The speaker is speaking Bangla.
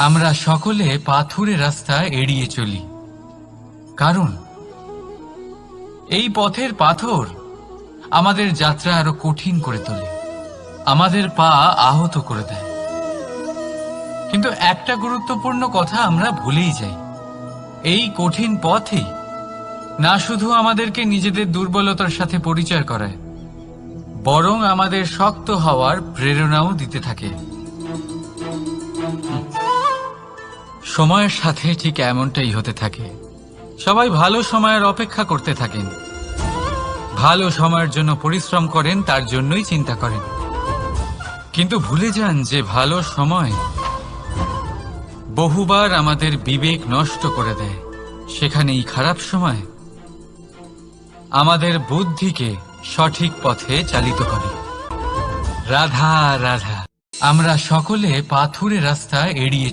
আমরা সকলে পাথুরে রাস্তা এড়িয়ে চলি, কারণ এই পথের পাথর আমাদের যাত্রা আরো কঠিন করে তোলে, আমাদের পা আহত করে দেয়। কিন্তু একটা গুরুত্বপূর্ণ কথা আমরা ভুলেই যাই, এই কঠিন পথই না শুধু আমাদেরকে নিজেদের দুর্বলতার সাথে পরিচয় করায়, বরং আমাদের শক্ত হওয়ার প্রেরণাও দিতে থাকে। সময়ের সাথে ঠিক এমনটাই হতে থাকে। সবাই ভালো সময়ের অপেক্ষা করতে থাকেন, ভালো সময়ের জন্য পরিশ্রম করেন, তার জন্যই চিন্তা করেন, কিন্তু ভুলে যান যে ভালো সময় বহুবার আমাদের বিবেক নষ্ট করে দেয়। সেখানেই খারাপ সময় আমাদের বুদ্ধিকে সঠিক পথে চালিত করে। রাধা রাধা। আমরা সকলে পাথুরে রাস্তা এড়িয়ে